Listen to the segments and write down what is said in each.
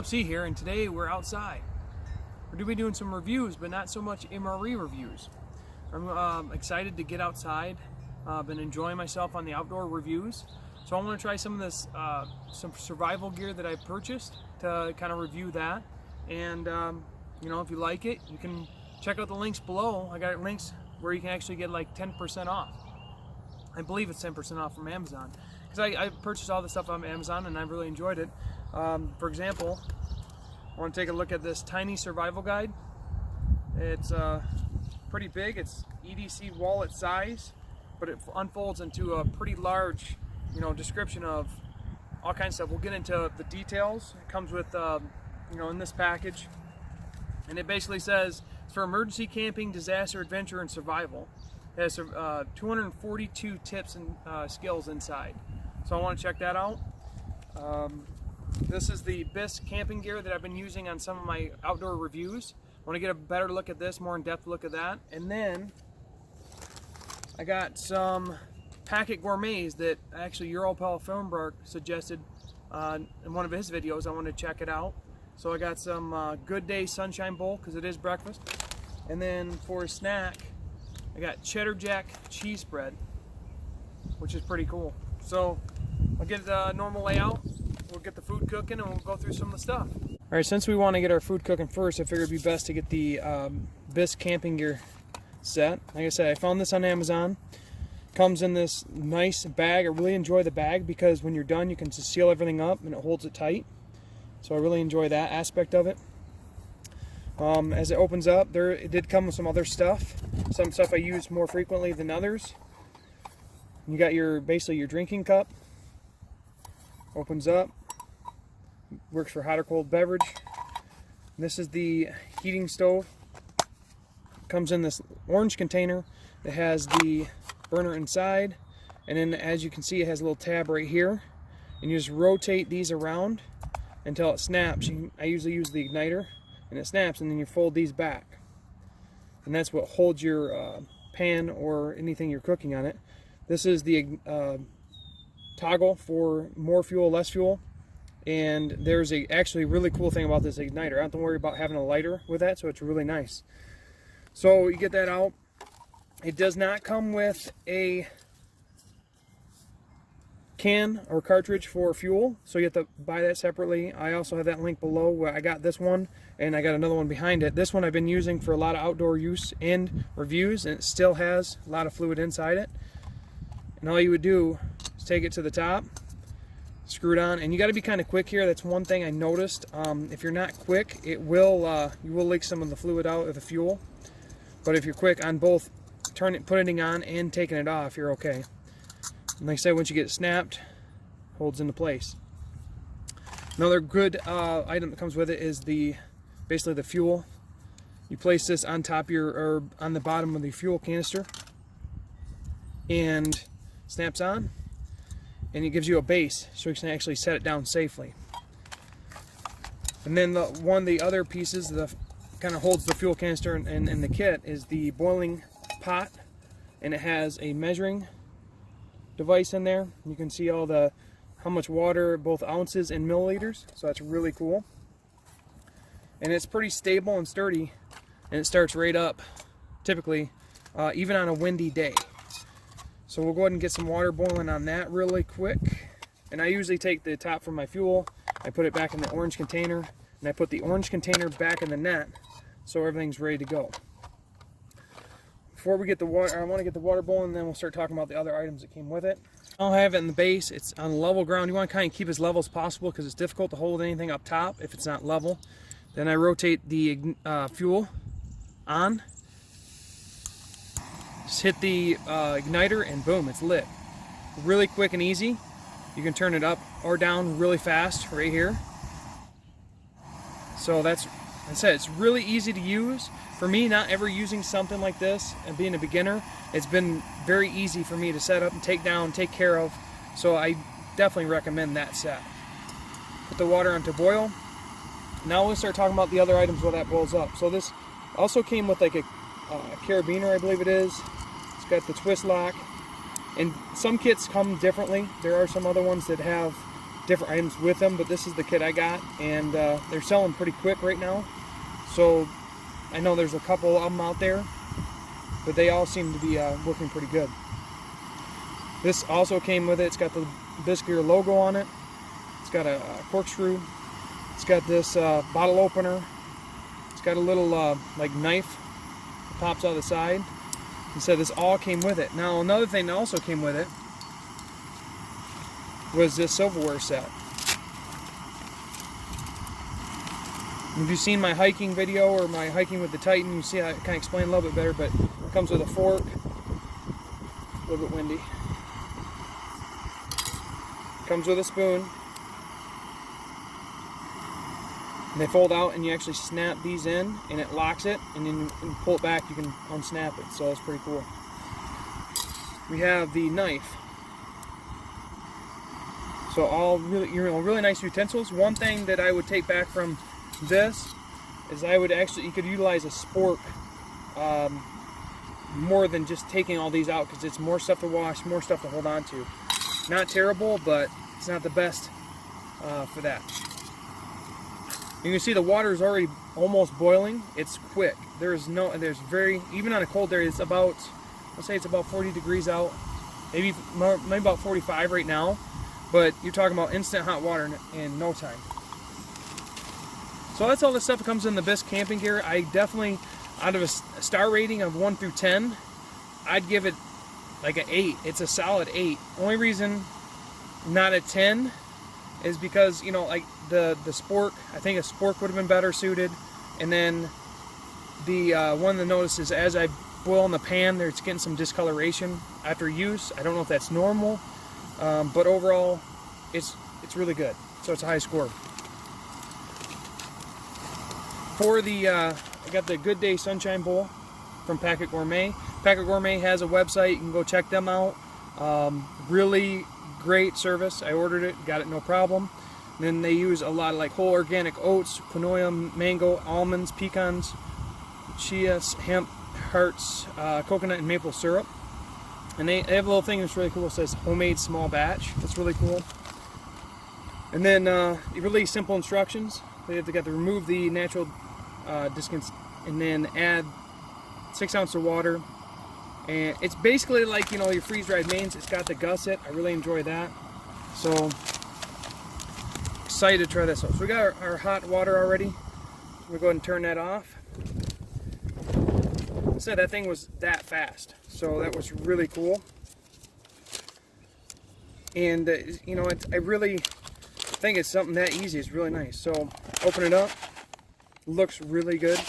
Joe here, and today we're outside. We're going to be doing some reviews, but not so much MRE reviews. I'm excited to get outside. I've been enjoying myself on the outdoor reviews. So I want to try some of this, some survival gear that I purchased to kind of review that. And you know, if you like it, you can check out the links below. I got links where you can actually get like 10% off. I believe it's 10% off from Amazon. Because I purchased all this stuff on Amazon and I've really enjoyed it. For example, I want to take a look at this tiny survival guide. It's pretty big. It's EDC wallet size, but it unfolds into a pretty large, you know, description of all kinds of stuff. We'll get into the details. It comes with, you know, in this package, and it basically says it's for emergency camping, disaster, adventure, and survival. It has 242 tips and skills inside. So I want to check that out. This is the Bisgear camping gear that I've been using on some of my outdoor reviews. I want to get a better look at this, more in-depth look at that. And then I got some Packit Gourmets that actually your old pal Fernbark suggested in one of his videos. I want to check it out. So I got some Good Day Sunshine Bowl because it is breakfast. And then for a snack, I got Cheddar Jack cheese spread, which is pretty cool. So I'll get the normal layout. We'll get the food cooking and we'll go through some of the stuff. Alright, since we want to get our food cooking first, I figured it'd be best to get the Bisgear camping gear set. Like I said, I found this on Amazon. Comes in this nice bag. I really enjoy the bag because when you're done you can just seal everything up and it holds it tight. So I really enjoy that aspect of it. As it opens up, it did come with some other stuff. Some stuff I use more frequently than others. You got basically your drinking cup. Opens up, works for hot or cold beverage. This is the heating stove. Comes in this orange container that has the burner inside, and then as you can see it has a little tab right here, and you just rotate these around until it snaps. I usually use the igniter, and it snaps, and then you fold these back, and that's what holds your pan or anything you're cooking on it. This is the toggle for more fuel, less fuel, and there's actually really cool thing about this igniter. I don't have to worry about having a lighter with that, so it's really nice. So you get that out. It does not come with a can or cartridge for fuel, so you have to buy that separately. I also have that link below where I got this one, and I got another one behind it. This one I've been using for a lot of outdoor use and reviews, and it still has a lot of fluid inside it. And all you would do is take it to the top, screw it on, and you got to be kind of quick here. That's one thing I noticed. If you're not quick, you will leak some of the fluid out of the fuel. But if you're quick on both putting it on and taking it off, you're okay. And like I said, once you get it snapped, holds into place. Another good item that comes with it is basically the fuel. You place this on top of or on the bottom of the fuel canister, and snaps on, and it gives you a base so you can actually set it down safely. And then one of the other pieces that kind of holds the fuel canister in the kit is the boiling pot, and it has a measuring device in there. You can see how much water, both ounces and milliliters, so that's really cool. And it's pretty stable and sturdy, and it starts right up typically even on a windy day. So we'll go ahead and get some water boiling on that really quick. And I usually take the top from my fuel, I put it back in the orange container, and I put the orange container back in the net so everything's ready to go. Before we get the water, I want to get the water boiling, and then we'll start talking about the other items that came with it. I'll have it in the base. It's on level ground. You want to kind of keep as level as possible because it's difficult to hold anything up top if it's not level. Then I rotate the fuel on. Just hit the igniter and boom, it's lit. Really quick and easy. You can turn it up or down really fast right here. So that's, like I said, it's really easy to use. For me, not ever using something like this and being a beginner, it's been very easy for me to set up and take down, take care of. So I definitely recommend that set. Put the water on to boil. Now we'll start talking about the other items while that boils up. So this also came with like a carabiner, I believe it is. It's got the twist lock, and some kits come differently. There are some other ones that have different items with them, but this is the kit I got, and they're selling pretty quick right now. So I know there's a couple of them out there, but they all seem to be working pretty good. This also came with it. It's got the Bisgear logo on it. It's got a corkscrew. It's got this bottle opener. It's got a little like knife that pops out the side. He said this all came with it. Now another thing that also came with it was this silverware set. If you've seen my hiking video or my hiking with the Titan, you see I kind of explain a little bit better, but it comes with a fork. A little bit windy. Comes with a spoon. And they fold out, and you actually snap these in, and it locks it, and then you can pull it back, you can unsnap it. So that's pretty cool. We have the knife. So all really, really nice utensils. One thing that I would take back from this is you could utilize a spork more than just taking all these out, because it's more stuff to wash, more stuff to hold on to. Not terrible, but it's not the best for that. You can see the water is already almost boiling. It's quick. Even on a cold day, it's about, let's say it's about 40 degrees out, maybe about 45 right now, but you're talking about instant hot water in no time. So that's all the stuff that comes in the Bisc camping gear. I definitely, out of a star rating of 1 through 10, I'd give it like an 8. It's a solid 8. Only reason not a 10 is because, you know, like the spork, I think a spork would have been better suited. And then the one of the notice is as I boil in the pan, it's getting some discoloration after use. I don't know if that's normal, but overall it's really good. So it's a high score. For the I got the Good Day Sunshine Bowl from Packit Gourmet. Packit Gourmet has a website. You can go check them out. Really great service. I ordered it, got it no problem. And then they use a lot of like whole organic oats, quinoa, mango, almonds, pecans, chia, hemp, hearts, coconut, and maple syrup. And they have a little thing that's really cool. It says homemade small batch. That's really cool. And then really simple instructions. They got to remove the natural discants and then add 6 ounces of water. And it's basically like, you know, your freeze-dried mains. It's got the gusset. I really enjoy that. So excited to try this out. So we got our hot water already. We'll go ahead and turn that off. I said that thing was that fast, so that was really cool. And you know, I really think it's something that easy. It's really nice. So open it up. Looks really good.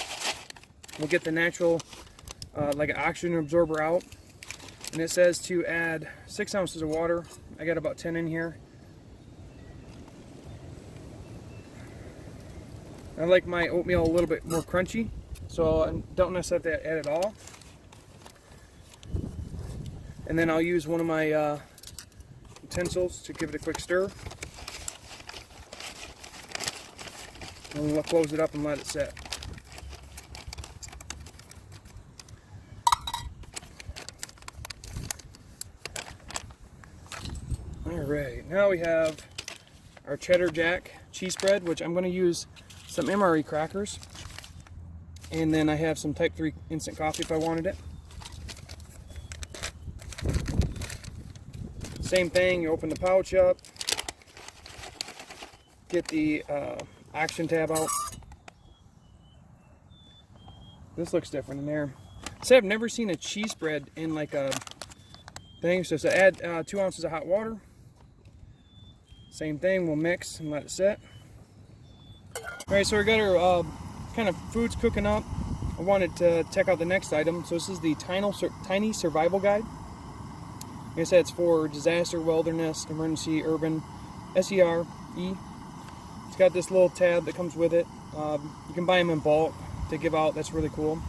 We'll get the natural like an oxygen absorber out, and it says to add 6 ounces of water. I got about 10 in here. I like my oatmeal a little bit more crunchy, so I don't necessarily have to add it all. And then I'll use one of my utensils to give it a quick stir. And we'll close it up and let it set. Alright, now we have our cheddar jack cheese spread, which I'm going to use some MRE crackers, and then I have some type 3 instant coffee if I wanted it. Same thing, you open the pouch up, get the oxygen tab out. This looks different in there. See, I've never seen a cheese spread in like a thing. So to add 2 ounces of hot water. Same thing, we'll mix and let it set. Alright, so we got our kind of foods cooking up. I wanted to check out the next item. So this is the Tiny Survival Guide. Like I said, it's for disaster, wilderness, emergency, urban, SERE. It's got this little tab that comes with it. You can buy them in bulk to give out. That's really cool.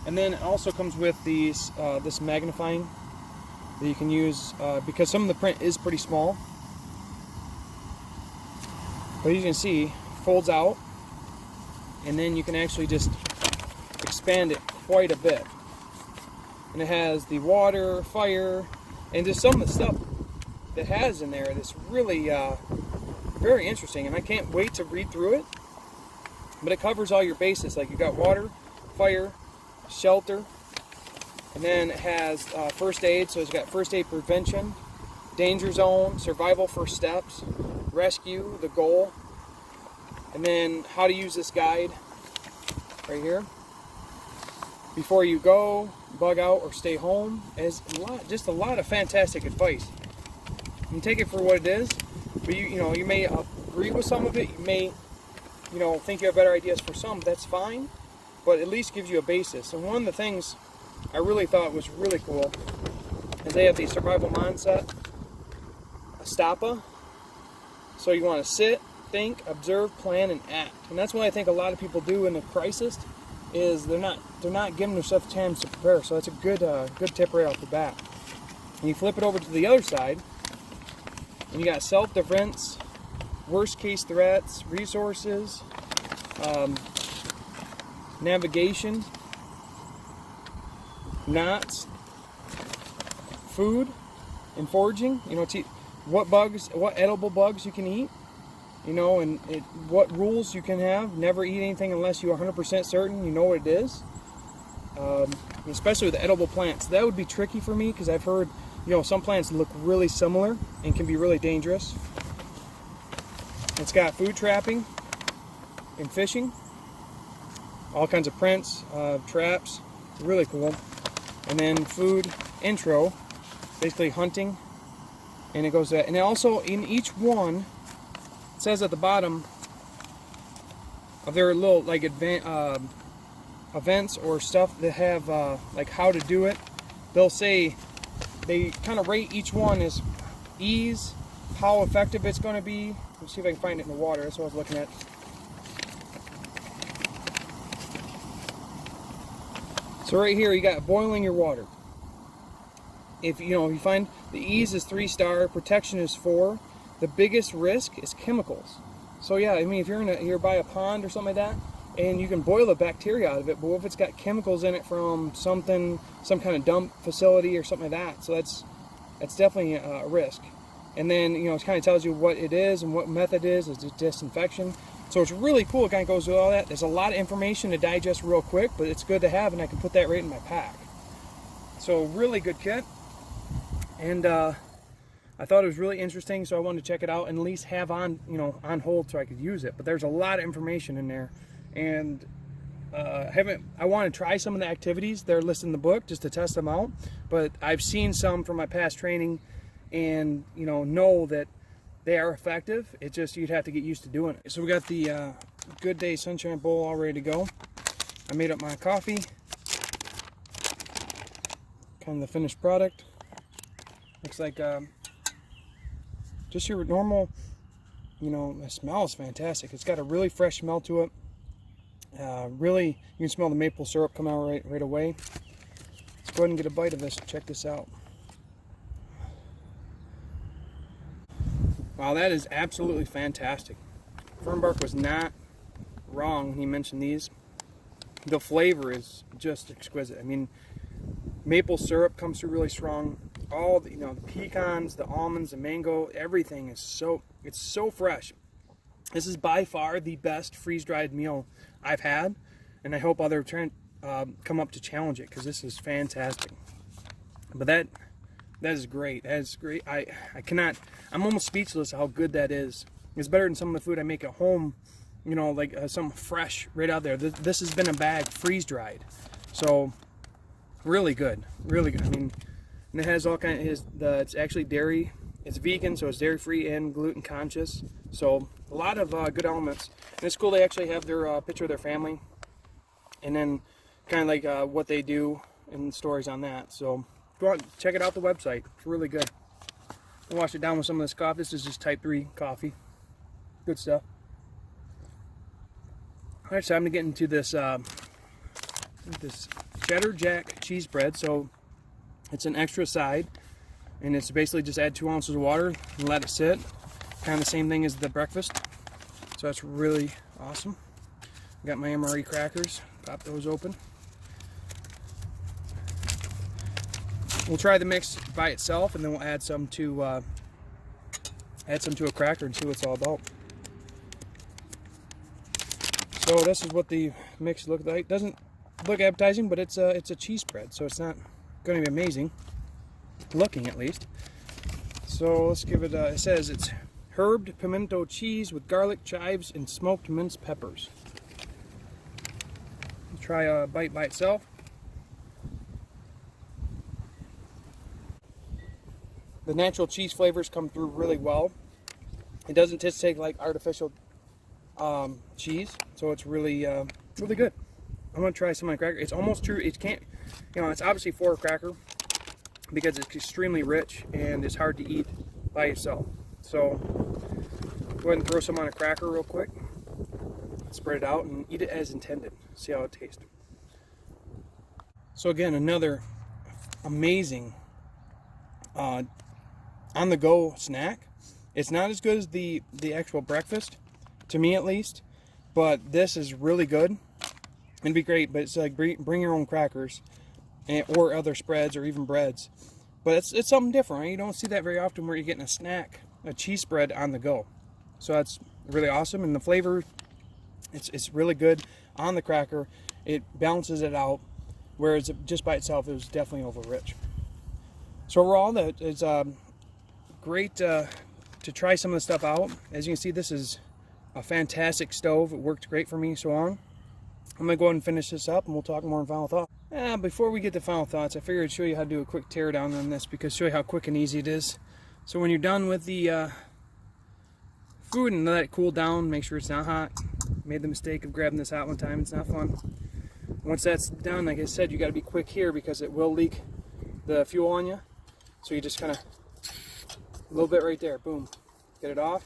And then it also comes with these this magnifying that you can use because some of the print is pretty small. But as you can see, folds out, and then you can actually just expand it quite a bit. And it has the water, fire, and just some of the stuff. that has in there that's really very interesting, and I can't wait to read through it. But it covers all your bases, like you got water, fire, shelter, and then it has first aid, so it's got first aid prevention, danger zone, survival first steps, rescue, the goal, and then how to use this guide right here. Before you go, bug out, or stay home. Is just a lot of fantastic advice. You can take it for what it is, but you may agree with some of it. You may think you have better ideas for some. That's fine, but at least gives you a basis. And one of the things I really thought was really cool is they have the survival mindset, a stoppa. So you want to sit, think, observe, plan, and act. And that's what I think a lot of people do in a crisis. Is they're not giving themselves a chance to prepare. So that's a good tip right off the bat. And you flip it over to the other side, and you got self-defense, worst case threats, resources, navigation, knots, food, and foraging. What edible bugs you can eat. And what rules you can have. Never eat anything unless you're 100% certain you know what it is. Especially with the edible plants. That would be tricky for me because I've heard, some plants look really similar and can be really dangerous. It's got food trapping and fishing. All kinds of prints, traps. Really cool. And then food intro, basically hunting. And it goes that. And also in each one, it says at the bottom of their little like events or stuff that have like how to do it. They'll say they kind of rate each one as ease, how effective it's going to be. Let's see if I can find it in the water. That's what I was looking at. So right here you got boiling your water. If you find the ease is 3-star, protection is 4. The biggest risk is chemicals. So yeah, I mean, if you're by a pond or something like that, and you can boil the bacteria out of it, but if it's got chemicals in it from some kind of dump facility or something like that, so that's definitely a risk. And then it kind of tells you what it is and what method is disinfection. So it's really cool. It kind of goes with all that. There's a lot of information to digest real quick, but it's good to have, and I can put that right in my pack. So really good kit, and I thought it was really interesting, so I wanted to check it out and at least have on hold so I could use it. But there's a lot of information in there, and I want to try some of the activities that are listed in the book just to test them out. But I've seen some from my past training, and know that they are effective. It's just you'd have to get used to doing it. So we got the Good Day Sunshine Bowl all ready to go. I made up my coffee, kind of the finished product. Looks like just your normal, the smell is fantastic. It's got a really fresh smell to it. Really, you can smell the maple syrup come out right away. Let's go ahead and get a bite of this and check this out. Wow, that is absolutely fantastic. Fernbark was not wrong when he mentioned these. The flavor is just exquisite. I mean, maple syrup comes through really strong. All the, the pecans, the almonds, the mango, everything is it's so fresh. This is by far the best freeze-dried meal I've had, and I hope others come up to challenge it because this is fantastic. But that is great. That is great. I'm almost speechless how good that is. It's better than some of the food I make at home, like something fresh right out there. This has been a bag freeze-dried, so really good, really good. I mean. And it has all it's actually dairy. It's vegan, so it's dairy-free and gluten-conscious. So a lot of good elements. And it's cool they actually have their picture of their family, and then kind of like what they do and stories on that. So go out and check it out, the website. It's really good. I'll wash it down with some of this coffee. This is just type 3 coffee. Good stuff. All right, so I'm gonna get into this this cheddar jack cheese bread. So it's an extra side, and it's basically just add 2 ounces of water and let it sit. Kind of the same thing as the breakfast. So that's really awesome. Got my MRE crackers. Pop those open. We'll try the mix by itself, and then we'll add some to add some to a cracker and see what it's all about. So this is what the mix looks like. Doesn't look appetizing, but it's a cheese spread, so it's not going to be amazing looking, at least. So let's give it. It says it's herbed pimento cheese with garlic, chives, and smoked minced peppers. Let's try a bite by itself. The natural cheese flavors come through really well. It doesn't taste like artificial cheese, so it's really really good. I'm gonna try some of my cracker. It's almost true. It can't, it's obviously for a cracker because it's extremely rich and it's hard to eat by itself. So go ahead and throw some on a cracker real quick. Spread it out and eat it as intended. See how it tastes. So again, another amazing on-the-go snack. It's not as good as the actual breakfast, to me at least, but this is really good. It'd be great, but it's like bring your own crackers or other spreads or even breads. But it's something different, right? You don't see that very often where you're getting a snack, a cheese spread on the go. So that's really awesome, and the flavor, it's really good on the cracker. It balances it out, whereas just by itself it was definitely over rich. So overall, it's great to try some of the stuff out. As you can see, this is a fantastic stove. It worked great for me so long. I'm going to go ahead and finish this up and we'll talk more in final thoughts. Before we get to final thoughts, I figured I'd show you how to do a quick teardown on this, because show you how quick and easy it is. So when you're done with the food and let it cool down, make sure it's not hot. Made the mistake of grabbing this hot one time. It's not fun. Once that's done, like I said, you got to be quick here because it will leak the fuel on you. So you just kind of, a little bit right there, boom, get it off.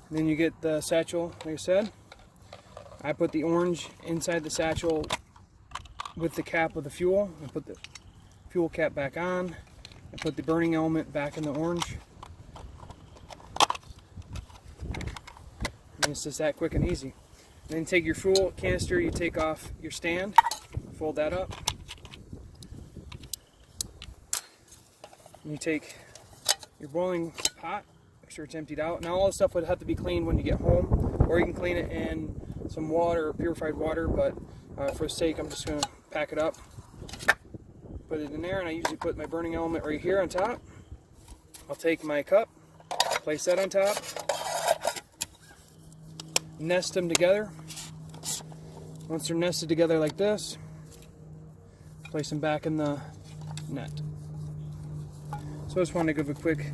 And then you get the satchel, like I said. I put the orange inside the satchel with the cap of the fuel. I put the fuel cap back on. I put the burning element back in the orange. And it's just that quick and easy. And then take your fuel canister, you take off your stand, fold that up. And you take your boiling pot, make sure it's emptied out. Now all this stuff would have to be cleaned when you get home, or you can clean it in some water or purified water, but for the sake I'm just going to pack it up, put it in there, and I usually put my burning element right here on top. I'll take my cup, place that on top, nest them together. Once they're nested together like this, place them back in the net. So I just wanted to give a quick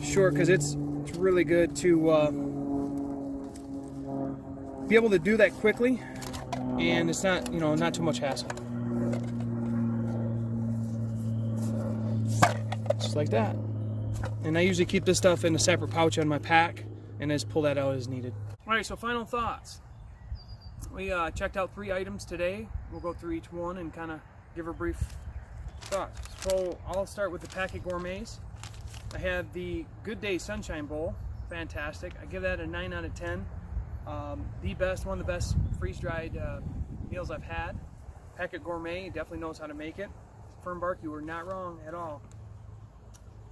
short, because it's really good to be able to do that quickly, and it's not, not too much hassle. Just like that. And I usually keep this stuff in a separate pouch on my pack and just pull that out as needed. Alright, so final thoughts. We checked out 3 items today. We'll go through each one and kind of give a brief thought. So I'll start with the Packit Gourmets. I have the Good Day Sunshine Bowl. Fantastic. I give that a 9 out of 10. One of the best freeze-dried meals I've had. Packit Gourmet definitely knows how to make it. Fernbark, you were not wrong at all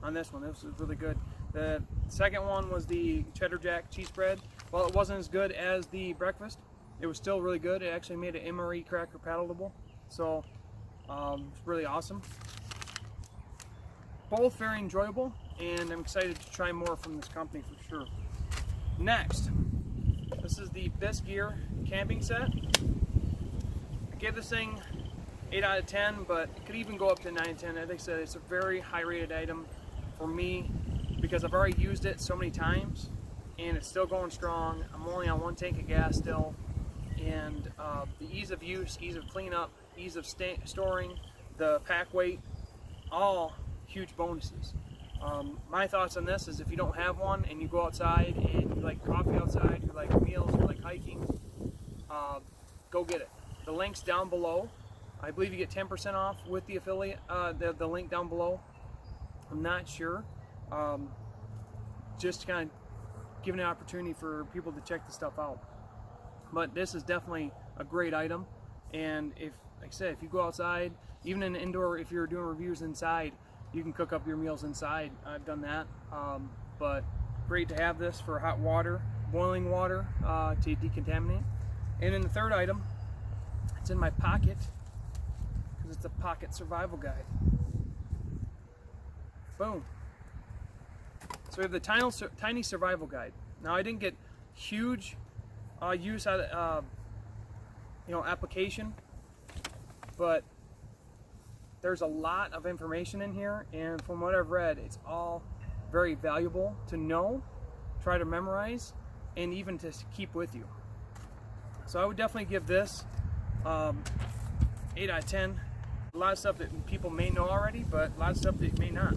on this one. This was really good. The second one was the Cheddar Jack cheese bread. While it wasn't as good as the breakfast, it was still really good. It actually made an MRE cracker palatable. So it's really awesome. Both very enjoyable, and I'm excited to try more from this company for sure. Next, this is the Bisgear camping set. I gave this thing 8 out of 10, but it could even go up to 9 out of 10. Like I said, it's a very high rated item for me because I've already used it so many times and it's still going strong. I'm only on 1 tank of gas still, and the ease of use, ease of cleanup, ease of storing, the pack weight, all huge bonuses. My thoughts on this is if you don't have one and you go outside and you like coffee outside, you like meals, you like hiking, go get it. The link's down below. I believe you get 10% off with the affiliate, the link down below. I'm not sure. Just kind of giving an opportunity for people to check the stuff out. But this is definitely a great item. And if, like I said, if you go outside, even in indoor, if you're doing reviews inside, you can cook up your meals inside. I've done that, but great to have this for hot water, boiling water to decontaminate. And then the third item, it's in my pocket because it's a pocket survival guide. Boom. So we have the tiny survival guide. Now I didn't get huge use out of application, but there's a lot of information in here, and from what I've read, it's all very valuable to know, try to memorize, and even to keep with you. So I would definitely give this 8 out of 10. A lot of stuff that people may know already, but a lot of stuff that may not.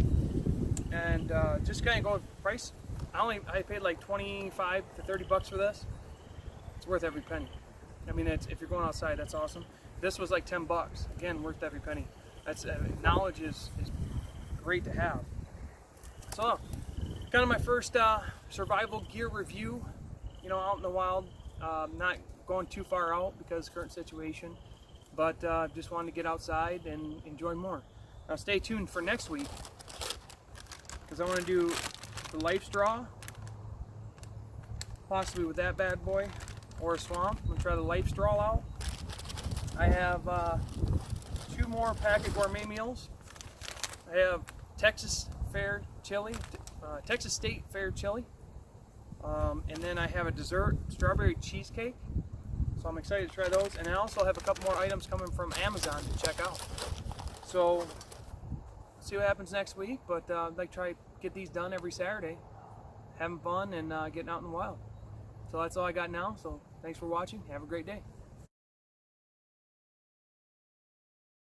And just kind of go with price. I paid like 25 to 30 bucks for this. It's worth every penny. I mean, if you're going outside, that's awesome. This was like 10 bucks. Again, worth every penny. That's knowledge is great to have. So, kind of my first survival gear review. Out in the wild. Not going too far out because current situation, but just wanted to get outside and enjoy more. Now, stay tuned for next week because I want to do the life straw, possibly with that bad boy, or a swamp. I'm gonna try the life straw out. I have 2 more Packit Gourmet meals. I have Texas Fair chili, Texas State Fair chili, and then I have a dessert strawberry cheesecake. So I'm excited to try those, and I also have a couple more items coming from Amazon to check out. So see what happens next week, but I'd like to try to get these done every Saturday, having fun and getting out in the wild. So that's all I got now. So thanks for watching. Have a great day.